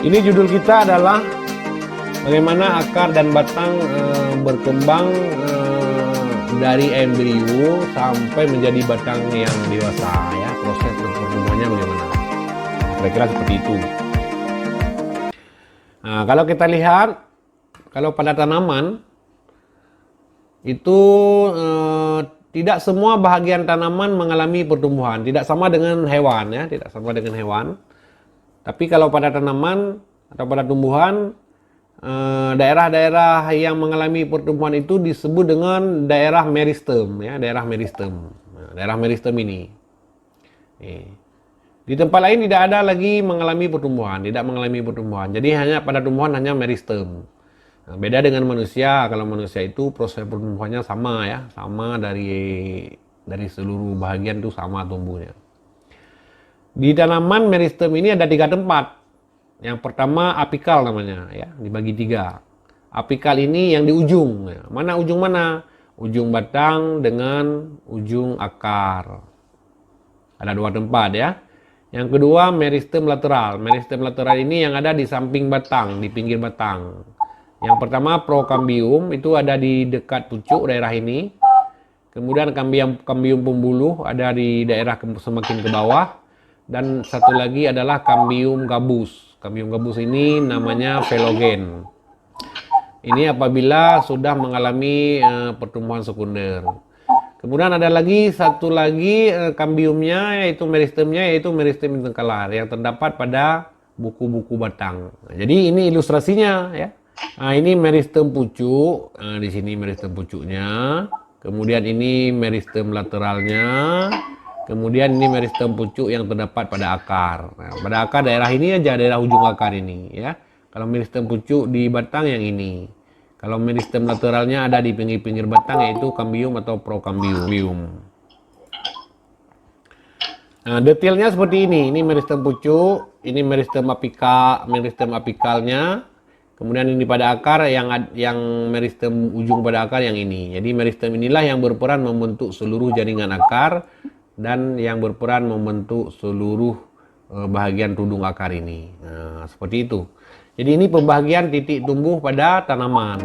Ini judul kita adalah bagaimana akar dan batang berkembang dari embrio sampai menjadi batang yang dewasa, ya. Proses pertumbuhannya bagaimana? Kira-kira seperti itu. Nah, kalau kita lihat, kalau pada tanaman itu tidak semua bahagian tanaman mengalami pertumbuhan, tidak sama dengan hewan, ya, tidak sama dengan hewan. Tapi kalau pada tanaman atau pada tumbuhan, daerah-daerah yang mengalami pertumbuhan itu disebut dengan daerah meristem, ya, daerah meristem. Nah, daerah meristem ini. Di tempat lain tidak ada lagi mengalami pertumbuhan, tidak mengalami pertumbuhan. Jadi hanya pada tumbuhan hanya meristem. Nah, beda dengan manusia. Kalau manusia itu proses pertumbuhannya sama, ya, sama dari seluruh bahagian itu sama tumbuhnya. Di tanaman meristem ini ada 3 tempat. Yang pertama apikal namanya, ya, dibagi 3. Apikal ini yang di ujung, ya. Mana ujung mana? Ujung batang dengan ujung akar. Ada 2 tempat, ya. Yang kedua meristem lateral. Meristem lateral ini yang ada di samping batang, di pinggir batang. Yang pertama prokambium, itu ada di dekat pucuk daerah ini. Kemudian kambium pembuluh ada di daerah semakin ke bawah. Dan satu lagi adalah kambium gabus. Kambium gabus ini namanya velogen. Ini apabila sudah mengalami pertumbuhan sekunder. Kemudian ada lagi satu lagi kambiumnya, yaitu meristemnya, yaitu meristem interkalar yang terdapat pada buku-buku batang. Nah, jadi ini ilustrasinya, ya. Nah, ini meristem pucuk. Nah, di sini meristem pucuknya. Kemudian ini meristem lateralnya. Kemudian ini meristem pucuk yang terdapat pada akar. Nah, pada akar daerah ini aja, daerah ujung akar ini, ya. Kalau meristem pucuk di batang yang ini. Kalau meristem lateralnya ada di pinggir-pinggir batang, yaitu kambium atau prokambium. Nah, detailnya seperti ini. Ini meristem pucuk, ini meristem apikalnya. Kemudian ini pada akar, yang meristem ujung pada akar yang ini. Jadi meristem inilah yang berperan membentuk seluruh jaringan akar dan yang berperan membentuk seluruh bahagian tudung akar ini. Nah, seperti itu. Jadi ini pembagian titik tumbuh pada tanaman.